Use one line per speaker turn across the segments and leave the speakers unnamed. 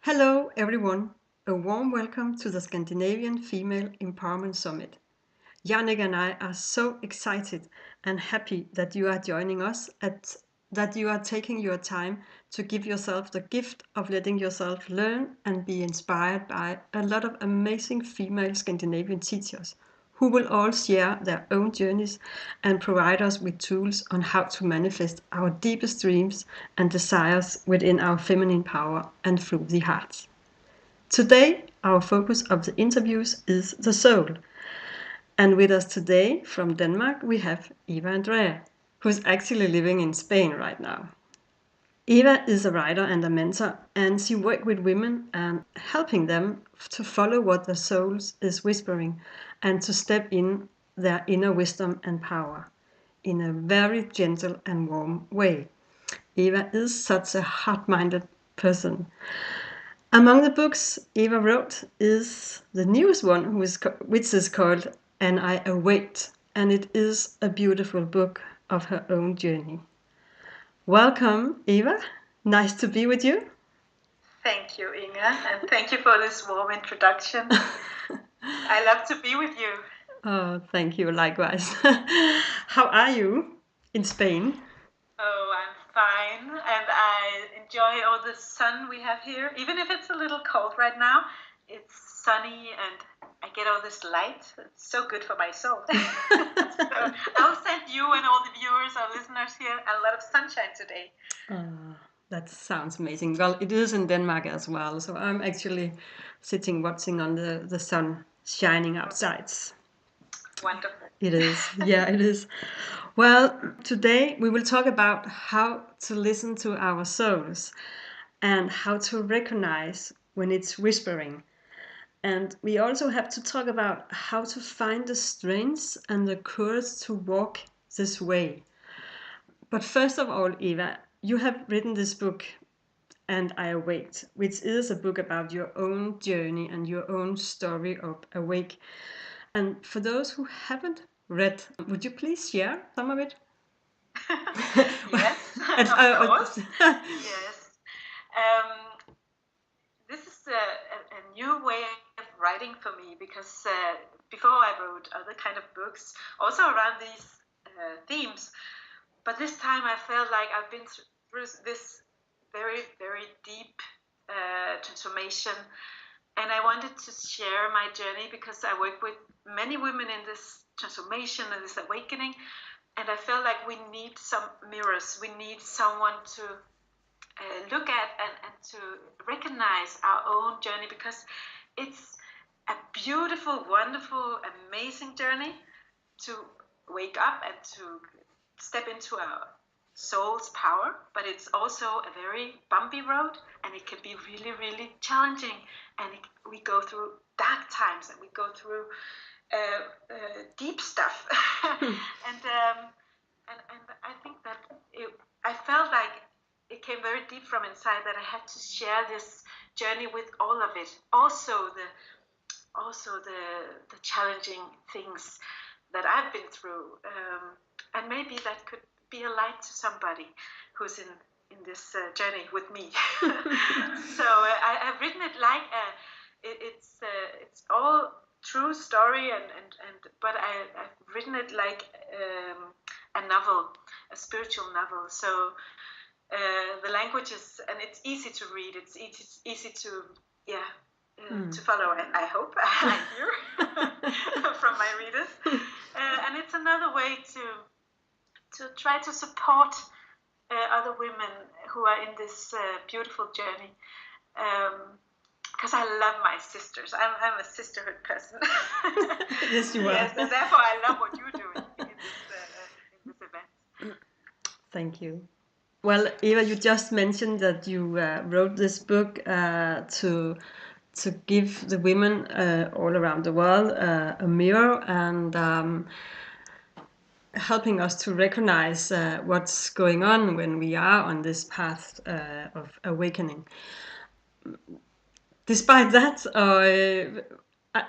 Hello everyone, a warm welcome to the Scandinavian Female Empowerment Summit. Jannik and I are so excited and happy that you are joining us, that you are taking your time to give yourself the gift of letting yourself learn and be inspired by a lot of amazing female Scandinavian teachers who will all share their own journeys and provide us with tools on how to manifest our deepest dreams and desires within our feminine power and through the heart. Today, our focus of the interviews is the soul. And with us today from Denmark, we have Eva Andrea, who's actually living in Spain right now. Eva is a writer and a mentor, and she works with women and helping them to follow what their souls is whispering and to step in their inner wisdom and power in a very gentle and warm way. Eva is such a heart-minded person. Among the books Eva wrote is the newest one, which is called And I Await, and it is a beautiful book of her own journey. Welcome, Eva. Nice to be with you.
Thank you, Inga, and thank you for this warm introduction. I love to be with you.
Oh, thank you, likewise. How are you in Spain?
Oh, I'm fine, and I enjoy all the sun we have here. Even if it's a little cold right now, it's sunny and I get all this light. It's so good for my soul. So I'll send you and all the viewers, our listeners here, a lot of sunshine today.
That sounds amazing. Well, it is in Denmark as well, so I'm actually sitting watching on the sun shining outside.
Wonderful.
It is. Yeah, it is. Well, today we will talk about how to listen to our souls and how to recognize when it's whispering. And we also have to talk about how to find the strength and the courage to walk this way. But first of all, Eva, you have written this book, And I Await, which is a book about your own journey and your own story of awake. And for those who haven't read, would you please share some of it?
Yes, of course. Yes. This is a new way of writing for me because before I wrote other kind of books, also around these themes. But this time I felt like I've been through this very, very deep transformation. And I wanted to share my journey because I work with many women in this transformation and this awakening. And I felt like we need some mirrors. We need someone to look at and to recognize our own journey because it's a beautiful, wonderful, amazing journey to wake up and to step into our soul's power, but it's also a very bumpy road and it can be really, really challenging, and we go through dark times and we go through deep stuff. and I think that I felt like it came very deep from inside that I had to share this journey with all of it. Also the challenging things that I've been through, and maybe that could be a light to somebody who's in this journey with me. So I've written it like it's all true story, but I've written it like a novel, a spiritual novel. So the language is, and it's easy to read. It's easy to to follow. I hope I hear from my readers, and it's another way to try to support other women who are in this beautiful journey. Because I love my sisters. I'm a sisterhood person.
Yes, you are.
Yes, and therefore I love what you're doing in this event.
Thank you. Well, Eva, you just mentioned that you wrote this book to give the women all around the world a mirror and helping us to recognize what's going on when we are on this path of awakening. Despite that,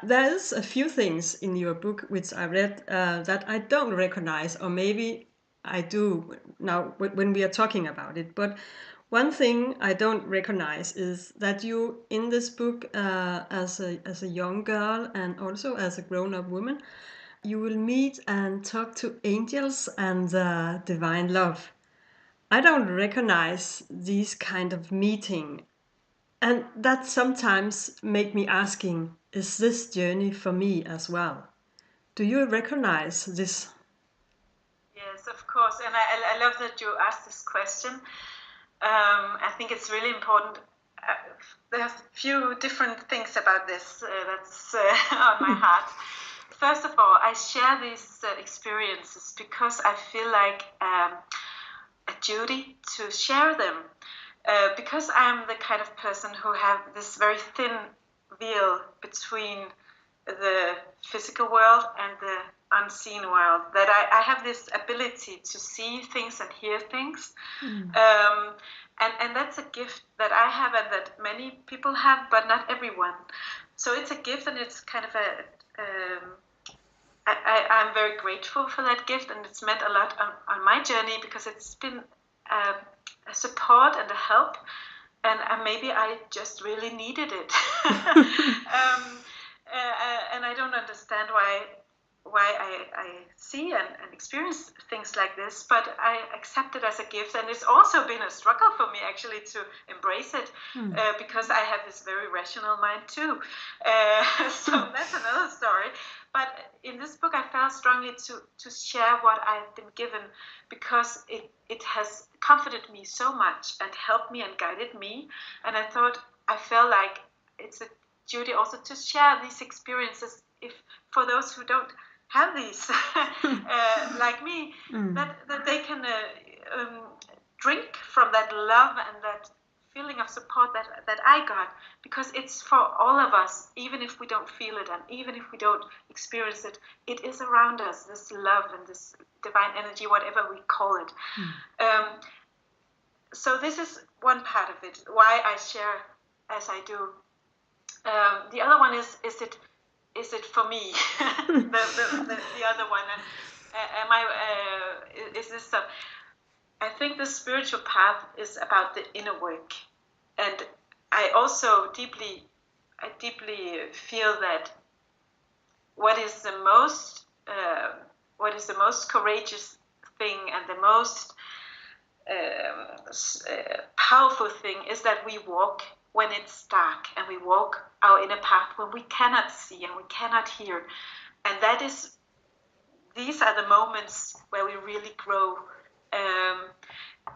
there's a few things in your book which I read that I don't recognize, or maybe I do now when we are talking about it. But One thing I don't recognize is that you, in this book, as a young girl and also as a grown-up woman, you will meet and talk to angels and divine love. I don't recognize these kind of meeting, and that sometimes make me asking, is this journey for me as well? Do you recognize this?
Yes, of course. And I love that you asked this question. I think it's really important. There are a few different things about this that's on my heart. First of all, I share these experiences because I feel like a duty to share them. Because I'm the kind of person who have this very thin veil between the physical world and the unseen world, that I have this ability to see things and hear things. And that's a gift that I have and that many people have, but not everyone. So it's a gift, and it's kind of I'm very grateful for that gift, and it's meant a lot on my journey because it's been a support and a help, and maybe I just really needed it. And I don't understand why I see and experience things like this, but I accept it as a gift. And it's also been a struggle for me actually to embrace it, because I have this very rational mind too. So that's another story. But in this book, I felt strongly to share what I've been given, because it has comforted me so much and helped me and guided me. And I felt like it's a duty also to share these experiences, if for those who don't have these, like me, that they can drink from that love and that feeling of support that I got, because it's for all of us, even if we don't feel it and even if we don't experience it, it is around us, this love and this divine energy, whatever we call it. So this is one part of it, why I share as I do. The other one is it for me? the other one, am I? Is this some? I think the spiritual path is about the inner work, and I also deeply feel that what is the most courageous thing and the most powerful thing is that we walk when it's dark, and we walk our inner path when we cannot see and we cannot hear. And these are the moments where we really grow.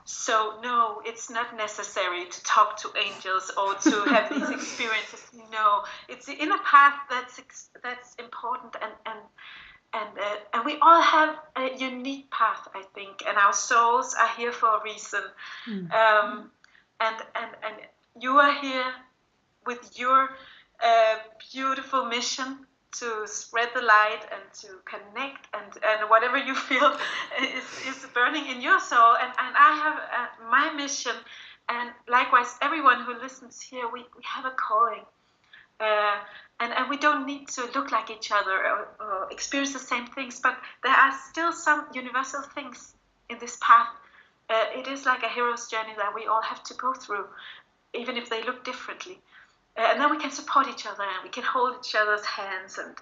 So no, it's not necessary to talk to angels or to have these experiences. No, it's the inner path that's important, and we all have a unique path, I think, and our souls are here for a reason. And you are here with your beautiful mission to spread the light and to connect, and whatever you feel is burning in your soul. And I have my mission, and likewise everyone who listens here, we have a calling. And we don't need to look like each other or experience the same things, but there are still some universal things in this path. It is like a hero's journey that we all have to go through, even if they look differently. And then we can support each other, and we can hold each other's hands and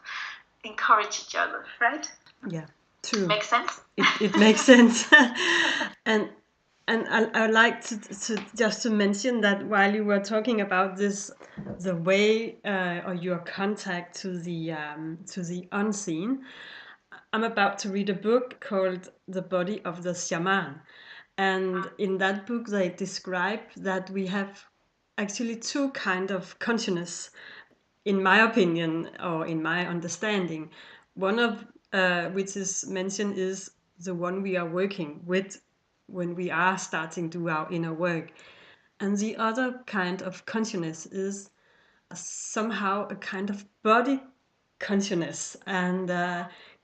encourage each other, right?
Yeah, true.
Makes sense?
It makes sense. and I'd like to just to mention that while you were talking about this, the way or your contact to the unseen, I'm about to read a book called The Body of the Shaman. And in that book, they describe that we have actually two kind of consciousness, in my opinion, or in my understanding. One of which is mentioned is the one we are working with when we are starting to do our inner work. And the other kind of consciousness is somehow a kind of body consciousness. And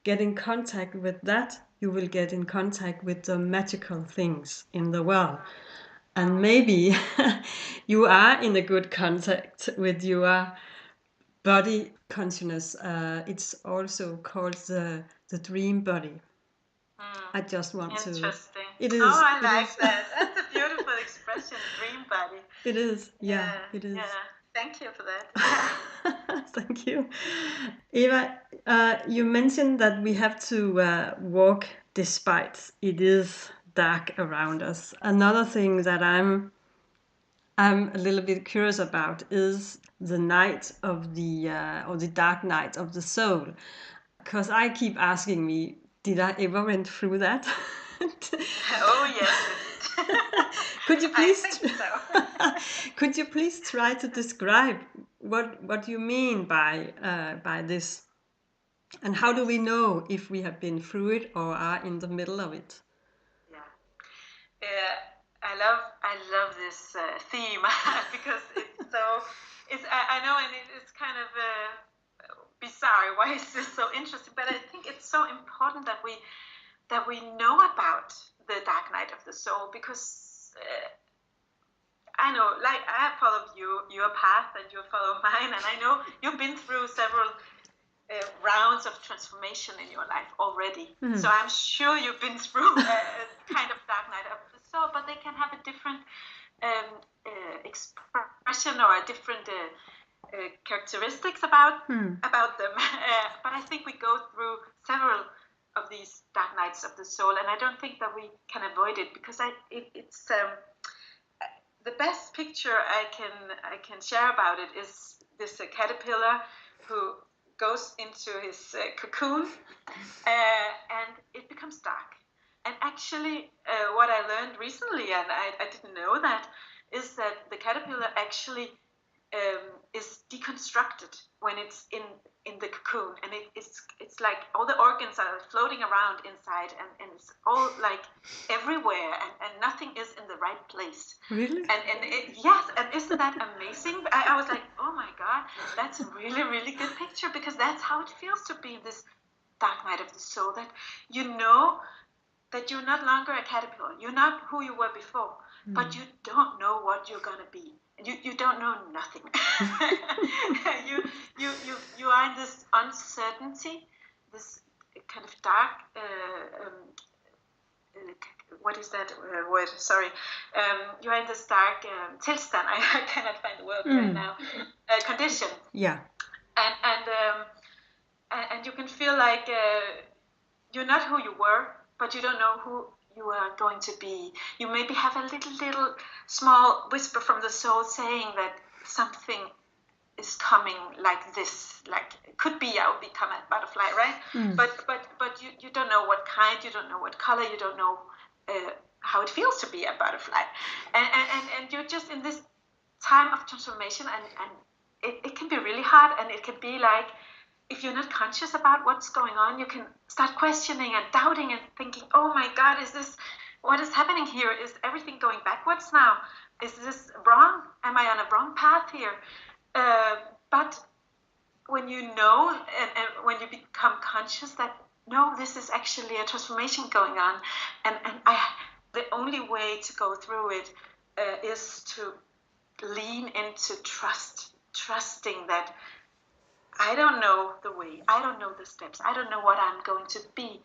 get in contact with that, you will get in contact with the magical things in the world. And maybe you are in a good contact with your body consciousness. It's also called the dream body. I just want to.
Interesting.
It is.
Oh, I like that. That's a beautiful expression, dream
It is. Yeah,
Yeah,
it is.
yeah. Thank you for that.
Thank you. Eva, you mentioned that we have to walk despite it is dark around us. Another thing that I'm a little bit curious about is the night of the or the dark night of the soul, because I keep asking me, did I ever went through that?
Oh yes, you did.
Could you
I
please
think so.
could you please try to describe what you mean by this, and how do we
Yes.
know if we have been through it or are in the middle of it?
Yeah. I love this theme because I know, and it's kind of bizarre. Why is this so interesting? But I think it's so important that we know about the dark night of the soul, because I know, like, I have followed your path, and you follow mine, and I know you've been through several rounds of transformation in your life already. So I'm sure you've been through a kind of dark night of the soul, but they can have a different expression, or a different characteristics about them. But I think we go through several of these dark nights of the soul, and I don't think that we can avoid it, because it's the best picture I can share about it is this caterpillar who goes into his cocoon, and it becomes dark. And actually, what I learned recently, and I didn't know that, is that the caterpillar actually is deconstructed when it's in the cocoon, and it's like all the organs are floating around inside, and it's all like everywhere, and nothing is in the right place.
Really?
Yes, and isn't that amazing? I was like, oh my God, that's a really, really good picture, because that's how it feels to be in this dark night of the soul, that you know that you're not longer a caterpillar. You're not who you were before, but you don't know what you're gonna be. You don't know nothing. You are in this uncertainty, this kind of dark. What is that word? Sorry. You are in this dark tilstand. I cannot find the word right now. Condition.
Yeah.
And you can feel like you're not who you were, but you don't know who you are going to be. You maybe have a little small whisper from the soul saying that something is coming like this. Like, it could be I'll become a butterfly, right? But you don't know what kind, you don't know what color, you don't know how it feels to be a butterfly, and you're just in this time of transformation, and it can be really hard, and it can be like, if you're not conscious about what's going on, you can start questioning and doubting and thinking, oh my God, what is happening here? Is everything going backwards now? Is this wrong? Am I on a wrong path here? But when you know, and when you become conscious that, no, this is actually a transformation going on, and the only way to go through it is to lean into trusting that I don't know the way, I don't know the steps, I don't know what I'm going to be,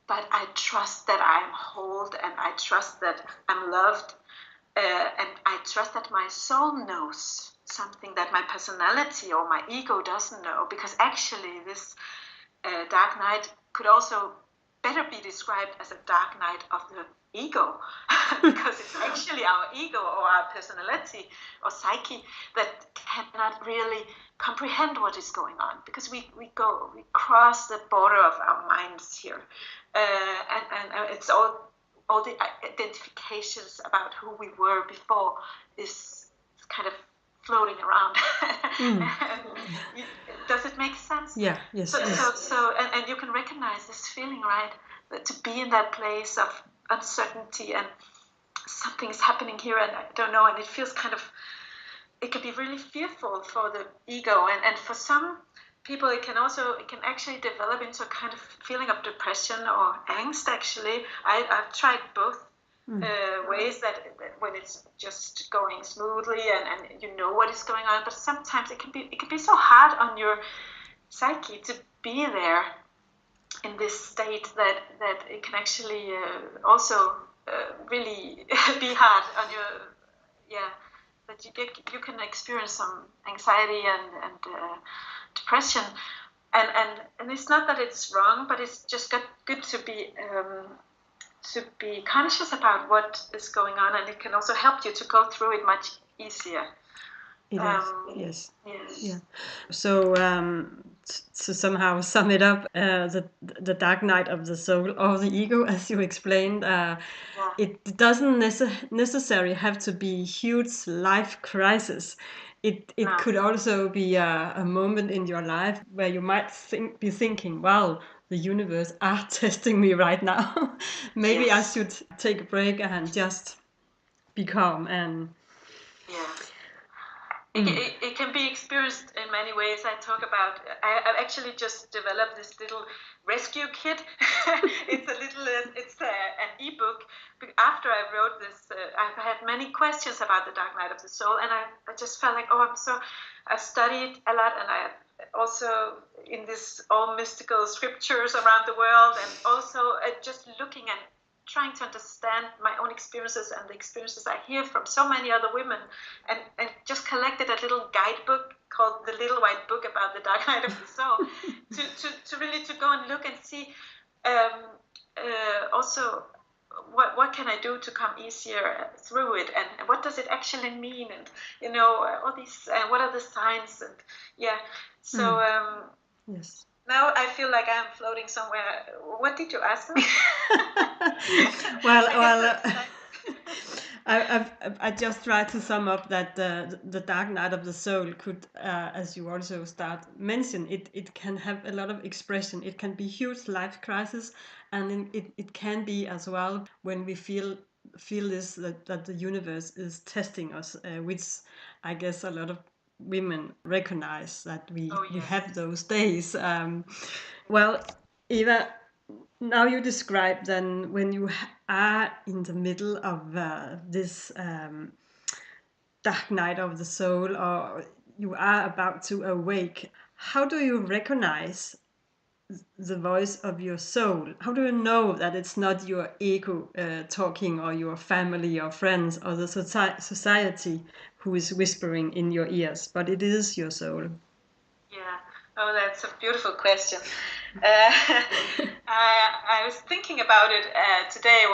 but I trust that I'm whole, and I trust that I'm loved, and I trust that my soul knows something that my personality or my ego doesn't know, because actually this dark night could also better be described as a dark night of the ego, because it's actually our ego or our personality or psyche that cannot really comprehend what is going on, because we cross the border of our minds here, and it's all the identifications about who we were before is kind of floating around. Does it make sense?
Yeah. Yes.
So,
Yes.
and you can recognize this feeling, right? That to be in that place of uncertainty, and something is happening here, and I don't know, and it feels kind of, it can be really fearful for the ego, and for some people it can actually develop into a kind of feeling of depression or angst. Actually, I've tried both ways, that when it's just going smoothly, and you know what is going on, but sometimes it can be so hard on your psyche to be there in this state, that it can actually also really be hard on your, yeah. that you can experience some anxiety and depression, and it's not that it's wrong, but it's just good to be conscious about what is going on, and it can also help you to go through it much easier.
It is, yes.
Yes.
Yeah. So to somehow sum it up, the dark night of the soul or the ego, as you explained, it doesn't necessarily have to be huge life crisis. It could also be a moment in your life where you might be thinking, wow, the universe are testing me right now. Maybe I should take a break and just be calm and
It can be experienced in many ways. I've actually just developed this little rescue kit. It's an ebook. After I wrote this, I've had many questions about the dark night of the soul, and I just felt like, I've studied a lot, and I also in this all mystical scriptures around the world, and also just looking and trying to understand my own experiences and the experiences I hear from so many other women, and just collected a little guidebook called The Little White Book about the Dark Night of the Soul to really to go and look and see also what can I do to come easier through it, and what does it actually mean, and all these what are the signs, and
yes.
Now I feel like I'm floating somewhere. What did you ask me?
I just tried to sum up that the dark night of the soul could, as you also start mention, it can have a lot of expression. It can be huge life crisis, and it can be as well when we feel this that the universe is testing us, which I guess a lot of women recognize that we have those days. Well, Eva, now you describe then when you are in the middle of this dark night of the soul, or you are about to awake. How do you recognize the voice of your soul? How do you know that it's not your ego talking, or your family or friends or the society who is whispering in your ears, but it is your soul?
Yeah. Oh, that's a beautiful question. I was thinking about it today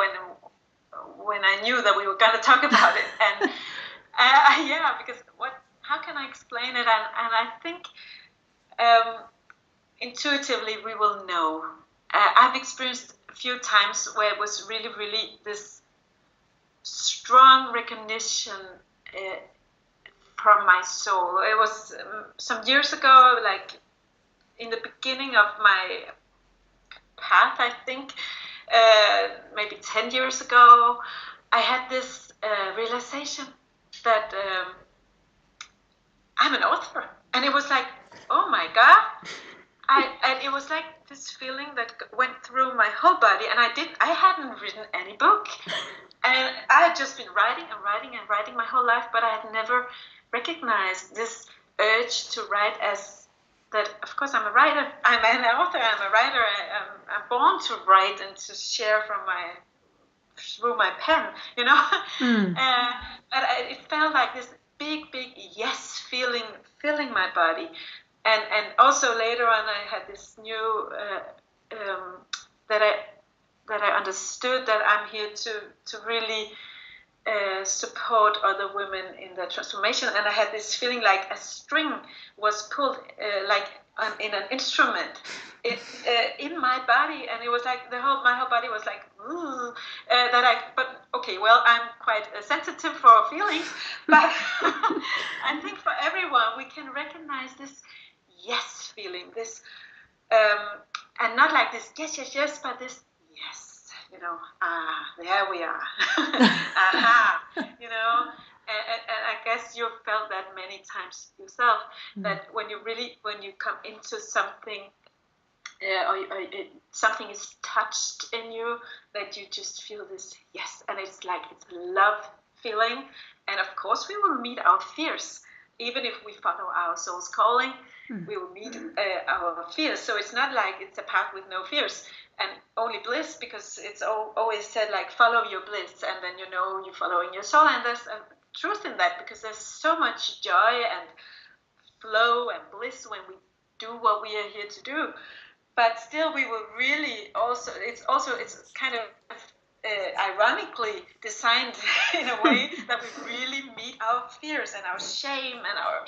when I knew that we were going to talk about it, and because how can I explain it? And I think intuitively we will know. I've experienced a few times where it was really, really this strong recognition from my soul. It was some years ago, like in the beginning of my path, I think, maybe 10 years ago, I had this realization that I'm an author. And it was like, oh my God. And it was like this feeling that went through my whole body, and I hadn't written any book. And I had just been writing and writing and writing my whole life, but I had never recognized this urge to write as that. Of course, I'm a writer. I'm an author. I'm a writer. I'm born to write and to share through my pen, But it felt like this big yes feeling filling my body. And also later on, I had this new that I understood that I'm here to really support other women in their transformation. And I had this feeling like a string was pulled like in an instrument in my body, and it was like my whole body was like but okay, well, I'm quite sensitive for feelings, but I think for everyone we can recognize this yes feeling, this and not like this yes, but this yes, there we are. Aha, and I guess you've felt that many times yourself, that when you come into something something is touched in you, that you just feel this yes, and it's like it's a love feeling. And of course we will meet our fears. Even if we follow our soul's calling, we will meet our fears. So it's not like it's a path with no fears and only bliss, because it's always said like follow your bliss, and then you're following your soul, and that's truth in that, because there's so much joy and flow and bliss when we do what we are here to do. But still, we will really also, it's kind of ironically designed in a way that we really meet our fears and our shame and our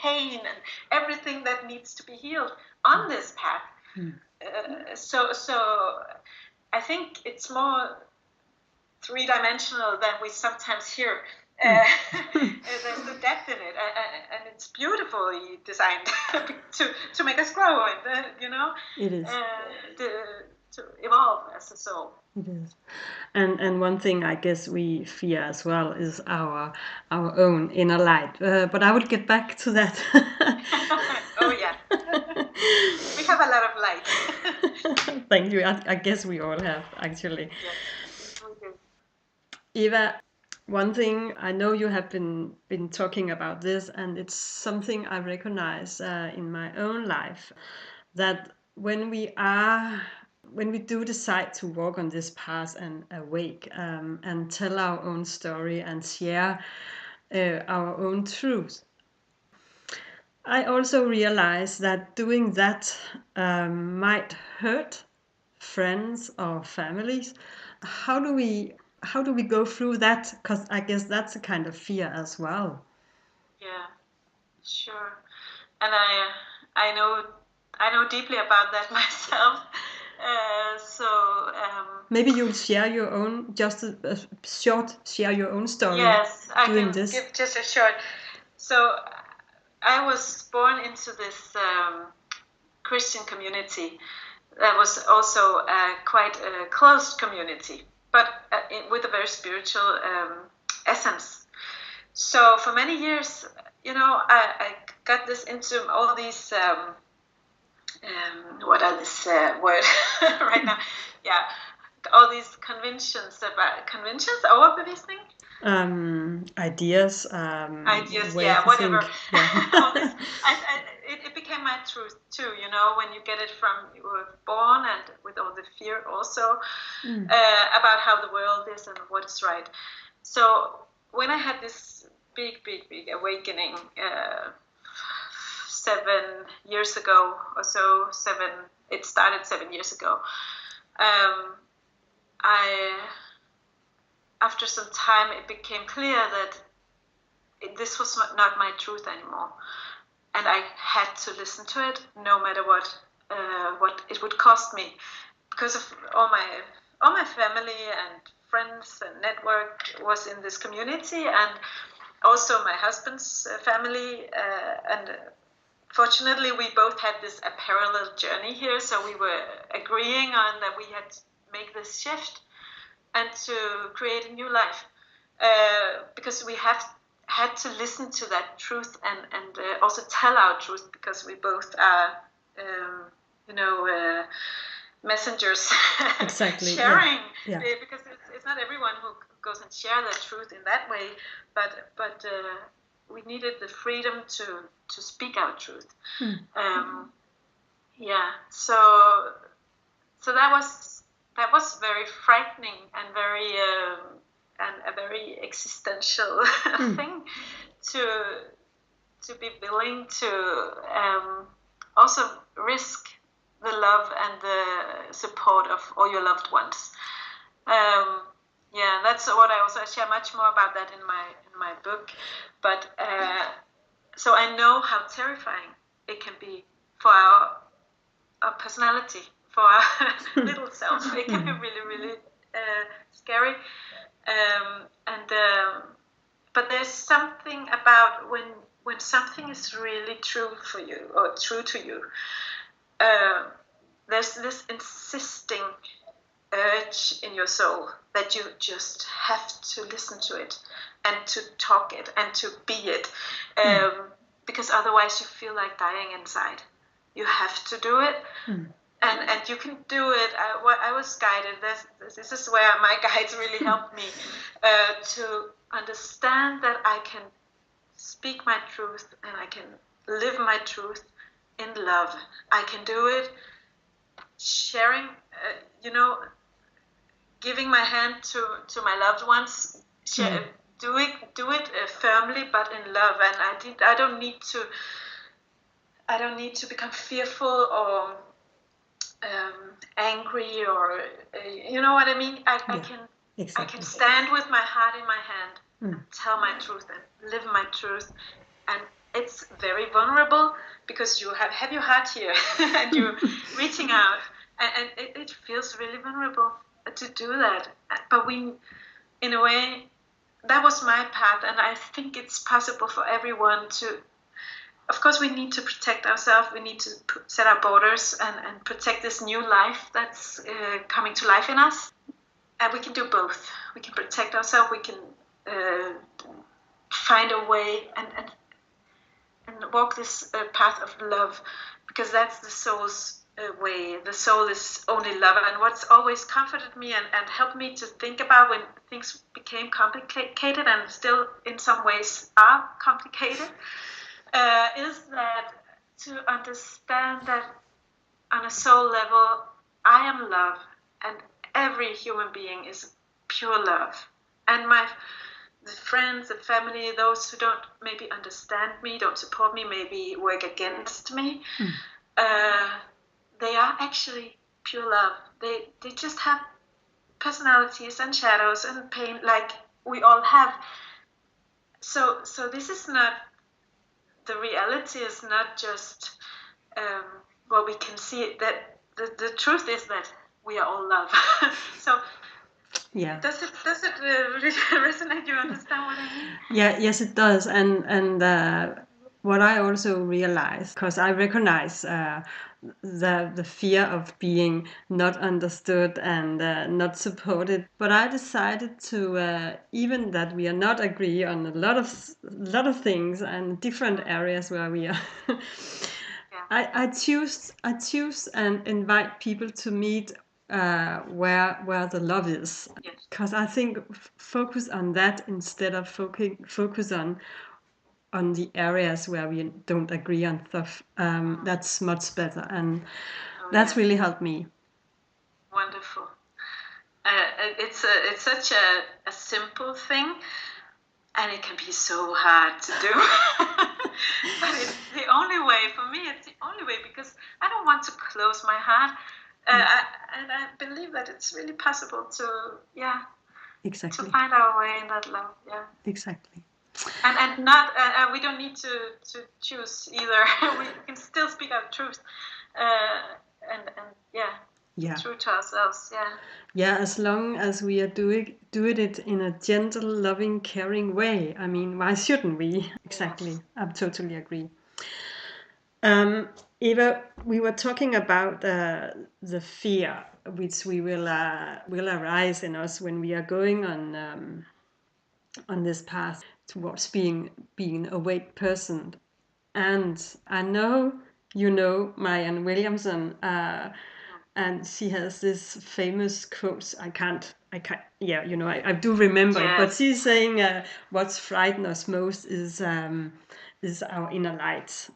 pain and everything that needs to be healed on this path. So I think it's more three-dimensional than we sometimes hear. There's the depth in it, and it's beautifully designed to make us grow, and
It is.
To evolve as a soul.
It is. And one thing I guess we fear as well is our own inner light. But I would get back to that.
Oh yeah. We have a lot of light.
Thank you. I guess we all have, actually.
Yes, we do.
Eva, one thing I know you have been talking about this, and it's something I recognize in my own life, that when we do decide to walk on this path and awake, and tell our own story and share our own truth, I also realize that doing that might hurt friends or families. How do we go through that? Because I guess that's a kind of fear as well.
Yeah, sure. And I know deeply about that myself.
Maybe you'll share your own, just a short, share your own story.
Yes, I
doing
can
this.
give just a short. So I was born into this Christian community that was also quite a closed community, but with a very spiritual essence. So for many years, I got this into all these what are this word right now? Yeah, all these conventions, overbevisning.
Ideas.
Ideas,
way
yeah,
to
whatever.
think. Yeah.
All this, it became my truth too. When you get it from you were born, and with all the fear also about how the world is and what is right. So when I had this big awakening 7 years ago or so, it started 7 years ago. After some time, it became clear that this was not my truth anymore, and I had to listen to it, no matter what it would cost me, because of all my family and friends and network was in this community, and also my husband's family, and fortunately we both had a parallel journey here, so we were agreeing on that we had to make this shift and to create a new life, because we had to listen to that truth and also tell our truth, because we both are messengers.
Exactly.
Sharing.
Yeah.
Because it's not everyone who goes and share the truth in that way, but we needed the freedom to speak our truth. Yeah, so that was very frightening and very and a very existential thing to be willing to also risk the love and the support of all your loved ones. Yeah, that's what I also share much more about that in my book. But so I know how terrifying it can be for our personality, for our little self. It can be really, really scary. But there's something about when something is really true for you or true to you. There's this insisting urge in your soul that you just have to listen to it and to talk it and to be it, because otherwise you feel like dying inside. You have to do it, and you can do it. I was guided. This is where my guides really helped me to understand that I can speak my truth and I can live my truth in love. I can do it sharing, giving my hand to my loved ones, do it firmly, but in love. And I don't need to become fearful or angry, or you know what I mean. I can stand with my heart in my hand and tell my truth and live my truth. And it's very vulnerable because you have your heart here and you're reaching out, and it feels really vulnerable to do that. But in a way, that was my path, and I think it's possible for everyone to. Of course, we need to protect ourselves. We need to set our borders and protect this new life that's coming to life in us. And we can do both. We can protect ourselves. We can find a way and walk this path of love, because that's the soul's way. The soul is only love. And what's always comforted me and helped me to think about when things became complicated, and still in some ways are complicated, is that to understand that on a soul level, I am love, and every human being is pure love. And the friends, the family, those who don't maybe understand me, don't support me, maybe work against me, they are actually pure love. They just have personalities and shadows and pain like we all have. So this is not, the reality is not just what we can see. That the truth is that we are all love. So
yeah.
Does it really resonate? You understand what I mean?
Yeah, yes, it does. And what I also realize, because I recognize the fear of being not understood and not supported, but I decided to even that we are not agree on a lot of things and different areas where we are. I choose and invite people to meet where the love is, because I think focus on that instead of focus on the areas where we don't agree on stuff. That's much better, and that's really helped me.
Wonderful. It's such a simple thing, and it can be so hard to do. But it's the only way for me. It's the only way, because I don't want to close my heart. And I believe that it's really possible to
exactly
to find our way in that love. Yeah,
exactly.
And not we don't need to choose either. We can still speak our truth, and true to ourselves.
Yeah, as long as we are doing it in a gentle, loving, caring way. I mean, why shouldn't we? Exactly.
Yes.
I totally agree. Eva, we were talking about the fear which will arise in us when we are going on this path towards being an awake person. And I know you know Marianne Williamson, and she has this famous quote. I can't. Yeah, you know, I do remember it. But she's saying, "What's frightened us most is our inner light."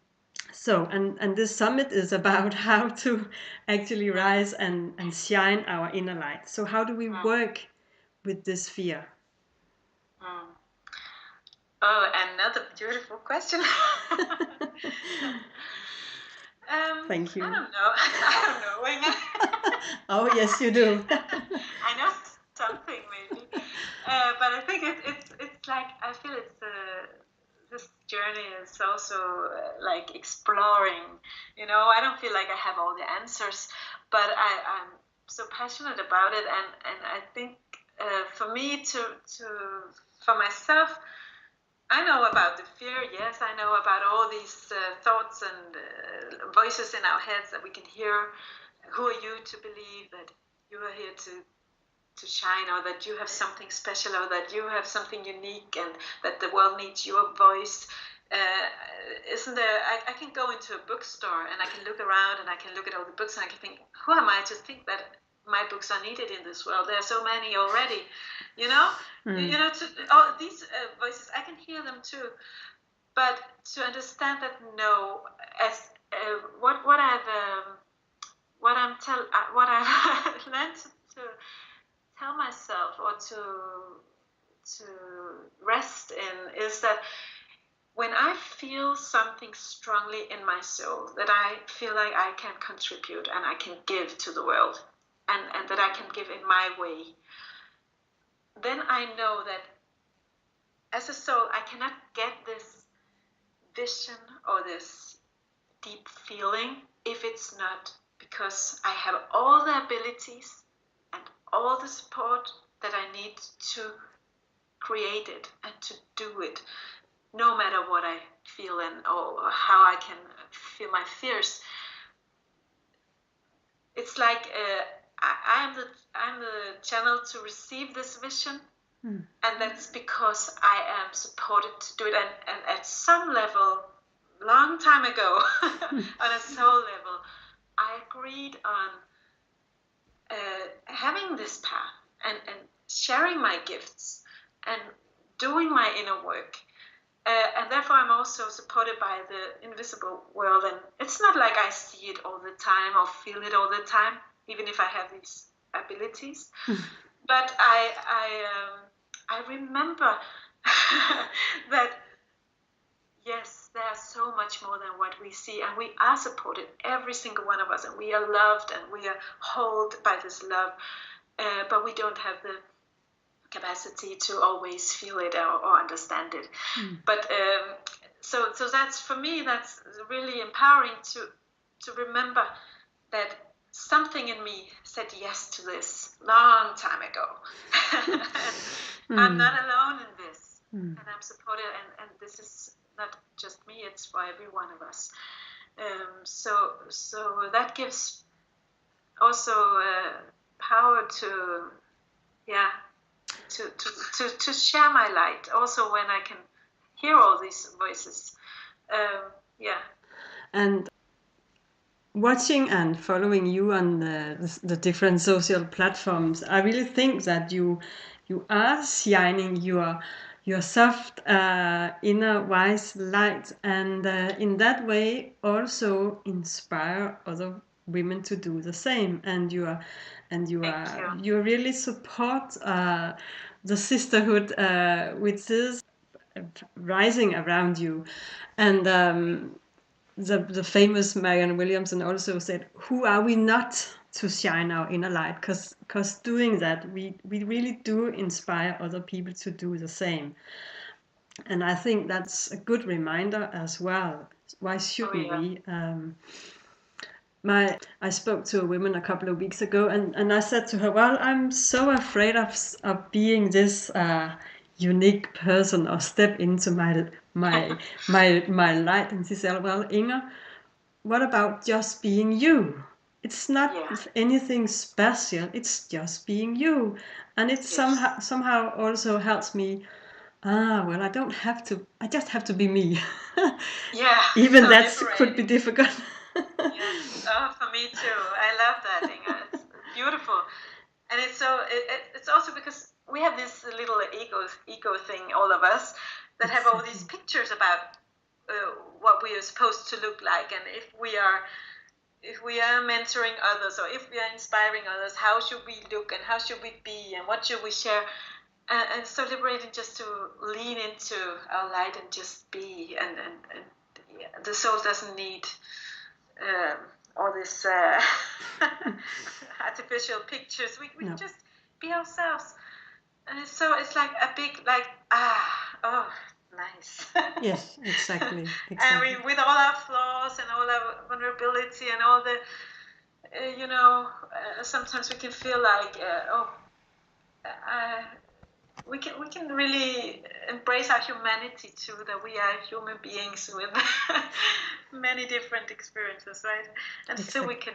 So, and this summit is about how to actually rise and shine our inner light. So, how do we work with this fear?
Oh, another beautiful question.
Thank you.
I don't know. I don't know.
Oh, yes, you do.
I know something maybe, but I think it's like, I feel it's this journey is also like exploring. You know, I don't feel like I have all the answers, but I'm so passionate about it, and I think for me for myself. I know about the fear, yes. I know about all these thoughts and voices in our heads that we can hear. Who are you to believe that you are here to shine, or that you have something special, or that you have something unique, and that the world needs your voice? Isn't there? I can go into a bookstore and I can look around and I can look at all the books and I can think, who am I to think that my books are needed in this world? There are so many already, you know. You know, these voices, I can hear them too, but to understand that, no, as what I've learned to tell myself, or to rest in is that when I feel something strongly in my soul, that I feel like I can contribute and I can give to the world, and that I can give in my way, then I know that as a soul, I cannot get this vision or this deep feeling if it's not because I have all the abilities and all the support that I need to create it and to do it, no matter what I feel and or how I can feel my fears. It's like I'm the channel to receive this vision, and that's because I am supported to do it. And at some level, long time ago, on a soul level, I agreed on having this path and sharing my gifts and doing my inner work. And therefore, I'm also supported by the invisible world. And it's not like I see it all the time or feel it all the time, even if I have these abilities. But I remember that, yes, there's so much more than what we see. And we are supported, every single one of us. And we are loved and we are held by this love. But we don't have the capacity to always feel it or understand it. But so that's, for me, that's really empowering to remember that something in me said yes to this long time ago. I'm not alone in this, and I'm supported, and this is not just me, it's for every one of us. So that gives also power to to share my light, also when I can hear all these voices.
And watching and following you on the different social platforms, I really think that you are shining your soft inner wise light, and in that way also inspire other women to do the same. And you really support the sisterhood which is rising around you. And the famous Marianne Williamson also said, "Who are we not to shine our inner light?" Because doing that, we really do inspire other people to do the same. And I think that's a good reminder as well. Why shouldn't we? I spoke to a woman a couple of weeks ago, and I said to her, "Well, I'm so afraid of being this unique person or step into my light." And she said, "Well, Inger, what about just being you? It's not anything special. It's just being you." And it somehow also helps me. Well, I don't have to. I just have to be me. Even so that could be difficult.
For me too. I love that, Inger. It's beautiful, and it's also because we have this little ego thing, all of us, that have all these pictures about what we are supposed to look like, and if we are mentoring others or if we are inspiring others, how should we look and how should we be and what should we share? And so liberating just to lean into our light and just be, and the soul doesn't need all this artificial pictures. We can just be ourselves, and it's like a big nice.
Yes, exactly.
And with all our flaws and all our vulnerability and all the sometimes we can feel like we can really embrace our humanity too, that we are human beings with many different experiences, right? And still we can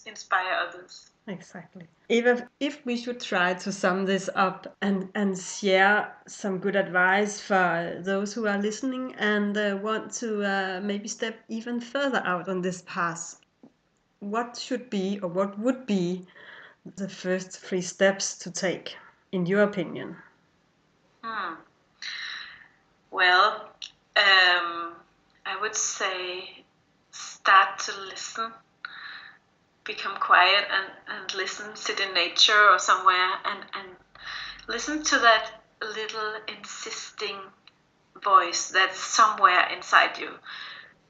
inspire others.
Exactly. Eva, if we should try to sum this up and share some good advice for those who are listening and want to maybe step even further out on this path, what should be or what would be the first 3 steps to take, in your opinion?
Well, I would say start to listen. Become quiet and listen, sit in nature or somewhere and listen to that little insisting voice that's somewhere inside you,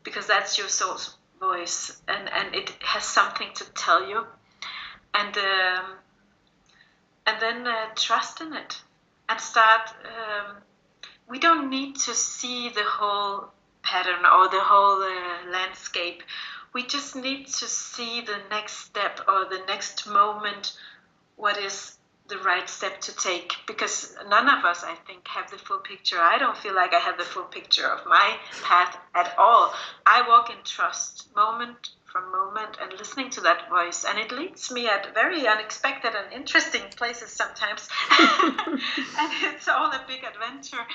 because that's your soul's voice, and it has something to tell you, and then trust in it and start. We don't need to see the whole pattern or the whole landscape. We just need to see the next step or the next moment, what is the right step to take, because none of us, I think, have the full picture. I don't feel like I have the full picture of my path at all. I walk in trust moment from moment and listening to that voice, and it leads me at very unexpected and interesting places sometimes. And it's all a big adventure,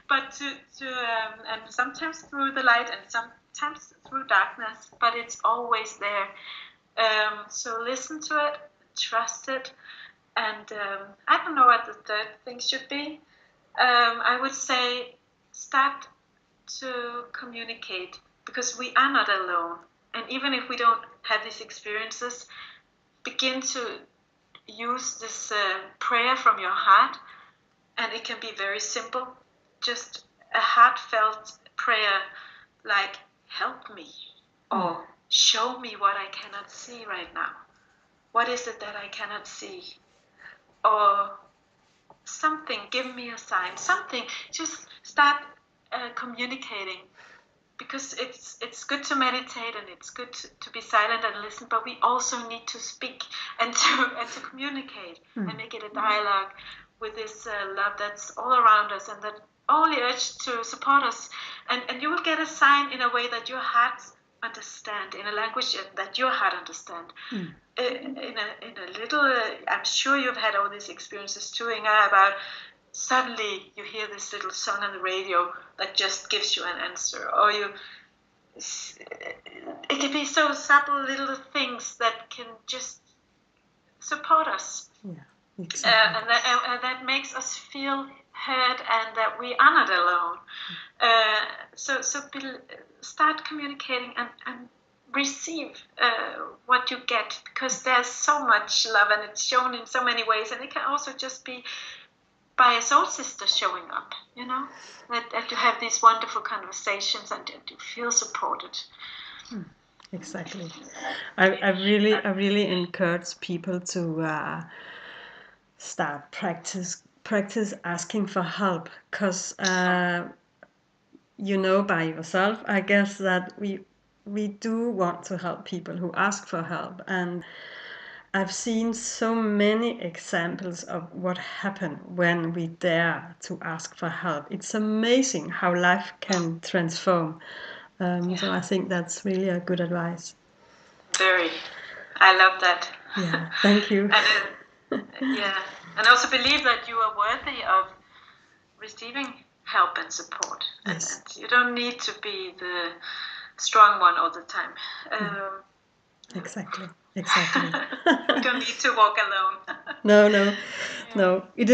but and sometimes through the light and sometimes through darkness, but it's always there. So listen to it, trust it, and I don't know what the third thing should be. I would say start to communicate, because we are not alone. And even if we don't have these experiences, begin to use this prayer from your heart. And it can be very simple, just a heartfelt prayer like, help me, or show me what I cannot see right now. What is it that I cannot see? Or something, give me a sign, something. Just start communicating, because it's good to meditate and it's good to be silent and listen, but we also need to speak and to communicate and make it a dialogue with this love that's all around us and that only urge to support us, and you will get a sign in a way that your heart understand, in a language that your heart understand. In a little, I'm sure you've had all these experiences too, Inga, about suddenly you hear this little song on the radio that just gives you an answer, or it can be so subtle little things that can just support us.
Yeah, exactly.
And that makes us feel heard and that we are not alone. So start communicating and receive what you get, because there's so much love and it's shown in so many ways, and it can also just be by a soul sister showing up, that you have these wonderful conversations and you feel supported.
Exactly. I really encourage people to start practice asking for help, because by yourself, I guess, that we do want to help people who ask for help, and I've seen so many examples of what happened when we dare to ask for help. It's amazing how life can transform. So I think that's really a good advice.
Very. I love that.
Yeah, thank you.
And also believe that you are worthy of receiving help and support.
Yes.
And you don't need to be the strong one all the time.
Exactly.
We don't need to walk alone.
No. It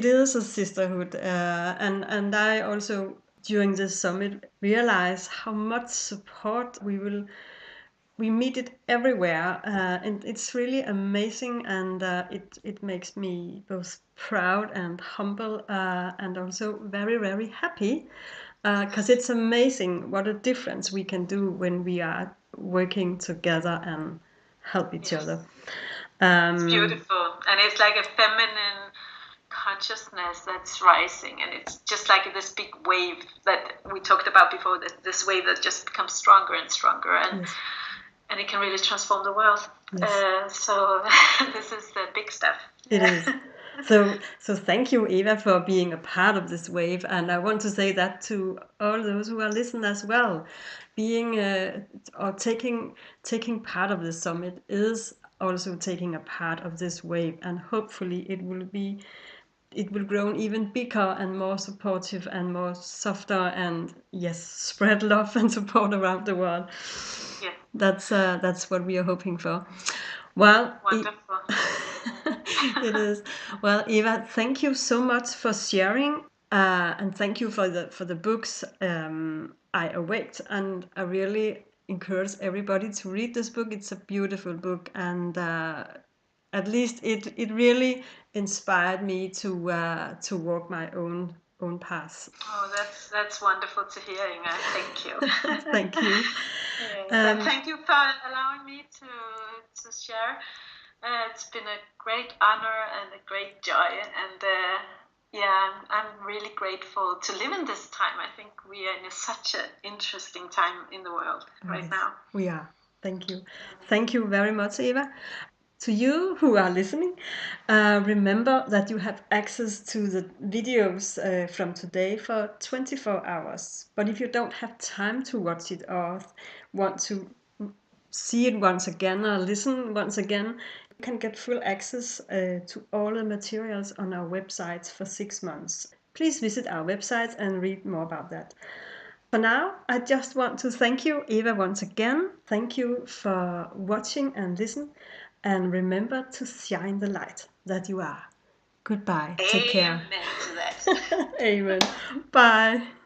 is a sisterhood, and I also, during this summit, realize how much support we meet it everywhere, and it's really amazing, and it makes me both proud and humble, and also very, very happy, because it's amazing what a difference we can do when we are working together and help each other.
It's beautiful, and it's like a feminine consciousness that's rising, and it's just like this big wave that we talked about before, this wave that just becomes stronger and stronger, and it can really transform the world. So this is the big stuff.
It is. So thank you, Eva, for being a part of this wave, and I want to say that to all those who are listening as well. Being or taking part of the summit is also taking a part of this wave, and hopefully it will grow even bigger and more supportive and more softer, and spread love and support around the world.
Yeah.
That's what we are hoping for. Well,
wonderful.
It is. Well, Eva, thank you so much for sharing, and thank you for the books. I Awaked, and I really encourage everybody to read this book. It's a beautiful book, and at least it really inspired me to walk my own path.
Oh, that's wonderful to hear, Inga. Thank you.
Thank you.
Yes, and thank you for allowing me to share. It's been a great honor and a great joy, and yeah, I'm really grateful to live in this time. I think we are in such an interesting time in the world right
Yes,
now.
we are. Thank you. Thank you very much, Eva. To you who are listening, remember that you have access to the videos from today for 24 hours. But if you don't have time to watch it or want to see it once again or listen once again, you can get full access to all the materials on our website for 6 months. Please visit our website and read more about that. For now, I just want to thank you, Eva, once again. Thank you for watching and listening. And remember to shine the light that you are. Goodbye. Take care.
Amen to that.
Amen. Bye.